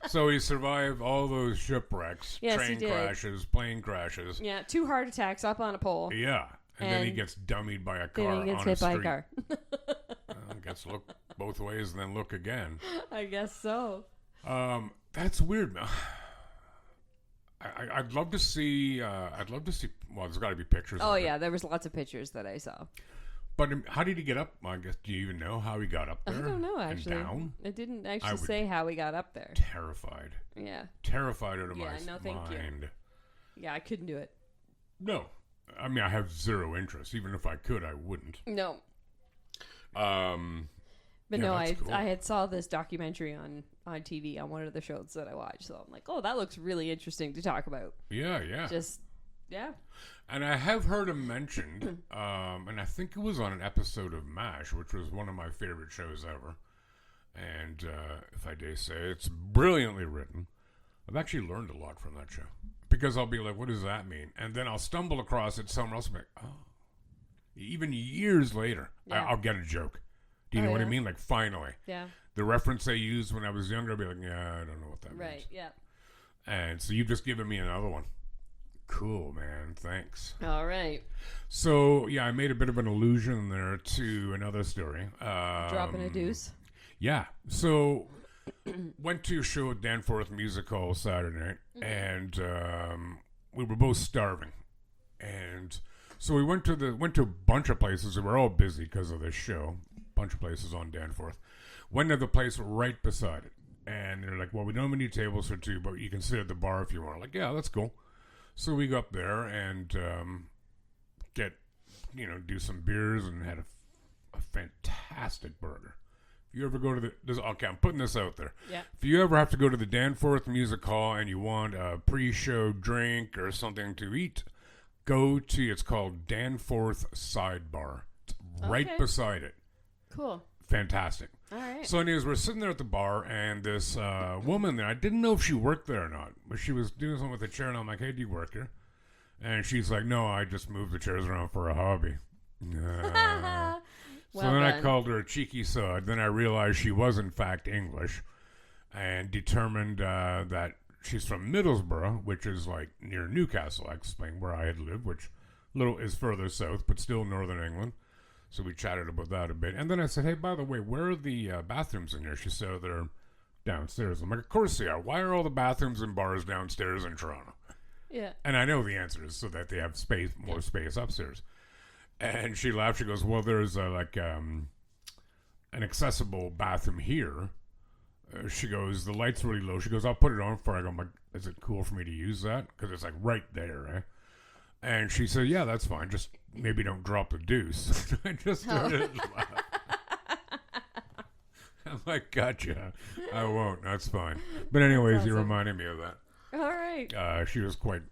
Speaker 2: So he survived all those shipwrecks,
Speaker 3: Yes, he
Speaker 2: train
Speaker 3: did.
Speaker 2: crashes, plane crashes.
Speaker 3: Yeah, 2 heart attacks up on a pole.
Speaker 2: Yeah. And then he
Speaker 3: And
Speaker 2: gets dummied by a car
Speaker 3: Then he gets
Speaker 2: on a
Speaker 3: hit by
Speaker 2: street.
Speaker 3: a car.
Speaker 2: Gets look both ways and then look again.
Speaker 3: I guess so.
Speaker 2: That's weird, man. I'd love to see. Well, there's got to be pictures.
Speaker 3: Oh,
Speaker 2: of it.
Speaker 3: yeah, there was lots of pictures that I saw.
Speaker 2: But how did he get up? I guess. Do you even know how he got up
Speaker 3: I
Speaker 2: there?
Speaker 3: don't know,
Speaker 2: And
Speaker 3: actually.
Speaker 2: down?
Speaker 3: It didn't
Speaker 2: I
Speaker 3: actually
Speaker 2: would-
Speaker 3: say how he got up there.
Speaker 2: Terrified.
Speaker 3: Yeah.
Speaker 2: Terrified out of
Speaker 3: Yeah,
Speaker 2: my
Speaker 3: no, thank you.
Speaker 2: mind.
Speaker 3: Yeah, I couldn't do it.
Speaker 2: No, I mean I have zero interest. Even if I could, I wouldn't.
Speaker 3: No. But
Speaker 2: Yeah,
Speaker 3: no,
Speaker 2: that's cool.
Speaker 3: I had saw this documentary on TV on one of the shows that I watched. So I'm like, oh, that looks really interesting to talk about.
Speaker 2: Yeah.
Speaker 3: Just, yeah.
Speaker 2: And I have heard him mentioned, and I think it was on an episode of MASH, which was one of my favorite shows ever. And if I dare say, it's brilliantly written. I've actually learned a lot from that show. Because I'll be like, what does that mean? And then I'll stumble across it somewhere else and be like, oh. Even years later,
Speaker 3: Yeah.
Speaker 2: I'll get a joke. Do you
Speaker 3: Oh,
Speaker 2: know what I
Speaker 3: yeah?
Speaker 2: mean? Like, finally.
Speaker 3: Yeah.
Speaker 2: The reference I used when I was younger, I'll be like, yeah, I don't know what that
Speaker 3: Right.
Speaker 2: means.
Speaker 3: Yeah.
Speaker 2: And so you've just given me another one. Cool, man. Thanks.
Speaker 3: All right.
Speaker 2: So, yeah, I made a bit of an allusion there to another story.
Speaker 3: Dropping a deuce.
Speaker 2: Yeah. So, went to a show at Danforth Music Hall Saturday night, and we were both starving. And so we went to a bunch of places. We were all busy because of this show. Bunch of places on Danforth. Went to the place right beside it. And they're like, well, we don't have any tables for 2, but you can sit at the bar if you want. Like, yeah, that's cool. So we got there and do some beers and had a fantastic burger. If you ever go to okay, I'm putting this out there.
Speaker 3: Yeah.
Speaker 2: If you ever have to go to the Danforth Music Hall and you want a pre-show drink or something to eat, go to, it's called Danforth Sidebar. It's right
Speaker 3: Okay.
Speaker 2: beside it.
Speaker 3: Cool.
Speaker 2: Fantastic.
Speaker 3: All right.
Speaker 2: So anyways, we're sitting there at the bar, and this woman there, I didn't know if she worked there or not, but she was doing something with the chair, and I'm like, hey, do you work here? And she's like, no, I just move the chairs around for a hobby. So
Speaker 3: Well
Speaker 2: then I
Speaker 3: done.
Speaker 2: called her a cheeky sod. Then I realized she was, in fact, English, and determined that she's from Middlesbrough, which is like near Newcastle. I explained where I had lived, which little is further south, but still northern England. So we chatted about that a bit. And then I said, hey, by the way, where are the bathrooms in here? She said, they're downstairs. I'm like, of course they are. Why are all the bathrooms and bars downstairs in Toronto?
Speaker 3: Yeah.
Speaker 2: And I know the answer is so that they have more space upstairs. And she laughed. She goes, well, there's an accessible bathroom here. She goes, the light's really low. She goes, I'll put it on for you. I go, I'm like, is it cool for me to use that? Because it's like right there, right? And she said, yeah, that's fine. Just maybe don't drop the deuce. I just started laughing. I'm like, gotcha. I won't. That's fine. But anyways,
Speaker 3: That's
Speaker 2: you
Speaker 3: awesome.
Speaker 2: reminded me of that.
Speaker 3: All right.
Speaker 2: She was quite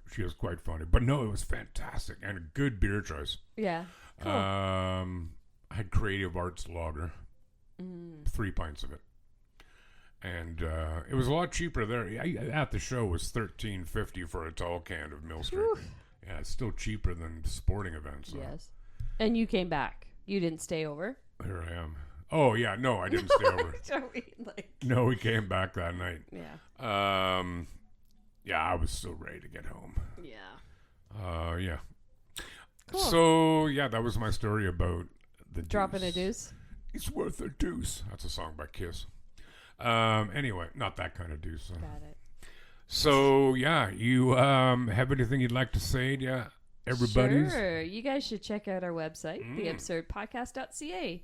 Speaker 2: funny. But no, it was fantastic and a good beer choice.
Speaker 3: Yeah. Cool.
Speaker 2: I had Creative Arts Lager, 3 pints of it, and it was a lot cheaper there. At the show, it was $13.50 for a tall can of Mill Street.
Speaker 3: Whew.
Speaker 2: Yeah, it's still cheaper than sporting events. So.
Speaker 3: Yes. And you came back. You didn't stay over.
Speaker 2: Here I am. Oh yeah, no, I didn't stay over.
Speaker 3: I mean, like,
Speaker 2: No, we came back that night.
Speaker 3: yeah.
Speaker 2: Yeah, I was so ready to get home.
Speaker 3: Yeah.
Speaker 2: Yeah.
Speaker 3: Cool.
Speaker 2: So, yeah, that was my story about the
Speaker 3: Dropping a deuce.
Speaker 2: It's worth a deuce. That's a song by Kiss. Anyway, not that kind of deuce.
Speaker 3: Got it.
Speaker 2: So, yeah, you have anything you'd like to say to everybody?
Speaker 3: Sure. You guys should check out our website, theabsurdpodcast.ca.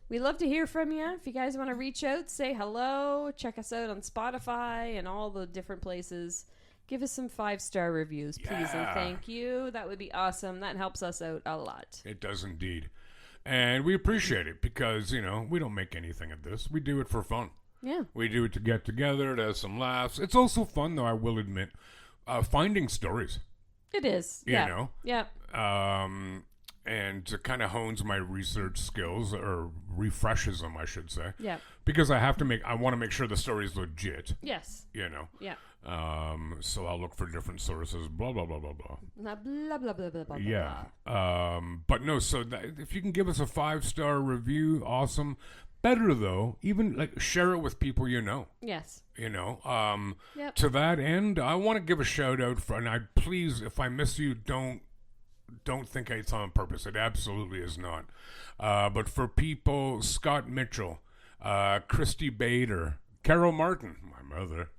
Speaker 3: We love to hear from you. If you guys want to reach out, say hello, check us out on Spotify and all the different places. Give us some 5-star reviews, please, and thank you. That would be awesome. That helps us out a lot.
Speaker 2: It does indeed. And we appreciate it because, you know, we don't make anything of this. We do it for fun.
Speaker 3: Yeah.
Speaker 2: We do it to get together, to have some laughs. It's also fun, though, I will admit, finding stories.
Speaker 3: It is.
Speaker 2: You know?
Speaker 3: Yeah.
Speaker 2: And it kind of hones my research skills, or refreshes them, I should say.
Speaker 3: Yeah.
Speaker 2: Because I want to make sure the story is legit.
Speaker 3: Yes.
Speaker 2: You know?
Speaker 3: Yeah.
Speaker 2: So I'll look for different sources, blah, blah, blah, blah, blah.
Speaker 3: Blah, blah, blah, blah, blah, blah.
Speaker 2: Yeah. But no, so if you can give us a 5-star review, awesome. Better, though, even like share it with people you know.
Speaker 3: Yes.
Speaker 2: You know,
Speaker 3: Yep.
Speaker 2: To that end, I want to give a shout out for, and please, if I miss you, don't think it's on purpose. It absolutely is not. But for people, Scott Mitchell, Christy Bader, Carol Martin, my mother.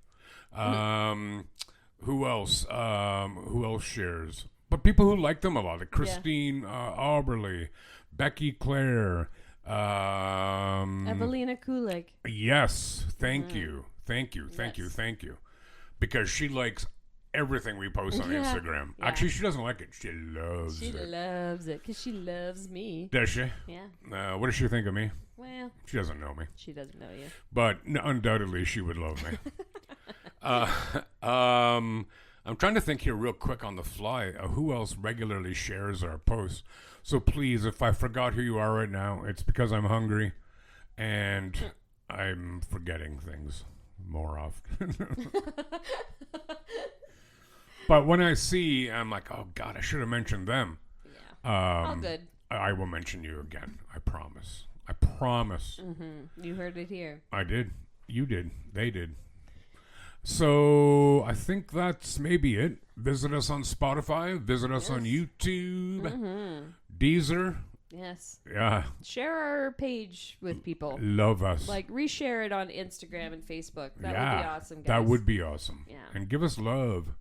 Speaker 2: Who else? Who else shares? But people who like them a lot, like Christine Auberly, Becky Clare,
Speaker 3: Evelina Kulik.
Speaker 2: Yes, thank you. Because she likes everything we post on Instagram.
Speaker 3: Yeah.
Speaker 2: Actually, she doesn't like it. She loves it.
Speaker 3: She loves it because she loves me.
Speaker 2: Does she?
Speaker 3: Yeah.
Speaker 2: What does she think of me?
Speaker 3: Well,
Speaker 2: She doesn't know me.
Speaker 3: she doesn't know you.
Speaker 2: But undoubtedly, she would love me. I'm trying to think here real quick on the fly. Who else regularly shares our posts? So please, if I forgot who you are right now, it's because I'm hungry and I'm forgetting things more often. But when I see, I'm like, oh God, I should have mentioned them.
Speaker 3: Yeah. All good.
Speaker 2: I will mention you again. I promise. I promise.
Speaker 3: Mm-hmm. You heard it here.
Speaker 2: I did. You did. They did. So I think that's maybe it. Visit us on Spotify. Visit us on YouTube. Deezer.
Speaker 3: Yes.
Speaker 2: Yeah.
Speaker 3: Share our page with people.
Speaker 2: Love us.
Speaker 3: Like, reshare it on Instagram and Facebook. That would be awesome, guys.
Speaker 2: That would be awesome.
Speaker 3: Yeah.
Speaker 2: And give us love.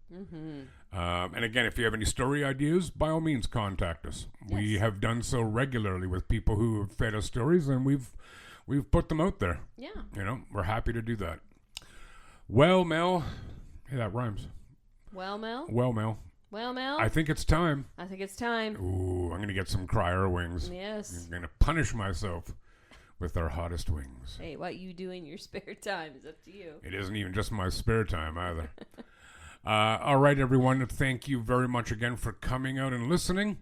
Speaker 2: And again, if you have any story ideas, by all means, contact us.
Speaker 3: Yes.
Speaker 2: We have done so regularly with people who have fed us stories, and we've put them out there.
Speaker 3: Yeah.
Speaker 2: You know, we're happy to do that. Well, Mel. Hey, that rhymes.
Speaker 3: Well, Mel.
Speaker 2: Well, Mel.
Speaker 3: Well, Mel.
Speaker 2: I think it's time.
Speaker 3: I think it's time.
Speaker 2: Ooh, I'm going to get some crier wings.
Speaker 3: Yes.
Speaker 2: I'm going to punish myself with our hottest wings.
Speaker 3: Hey, what you do in your spare time is up to you.
Speaker 2: It isn't even just my spare time either. All right, everyone. Thank you very much again for coming out and listening.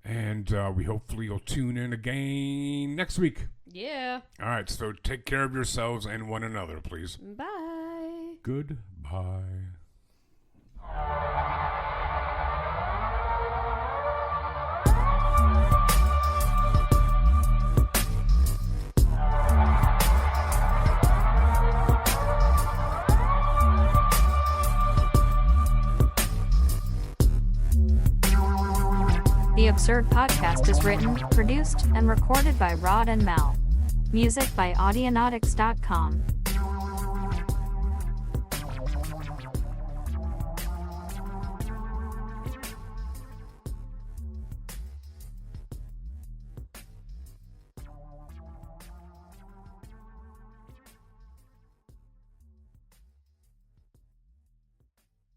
Speaker 2: And we hopefully you'll tune in again next week.
Speaker 3: Yeah.
Speaker 2: All right, so take care of yourselves and one another, please.
Speaker 3: Bye.
Speaker 2: Goodbye.
Speaker 1: The Absurd Podcast is written, produced, and recorded by Rod and Mel. Music by Audionautics.com.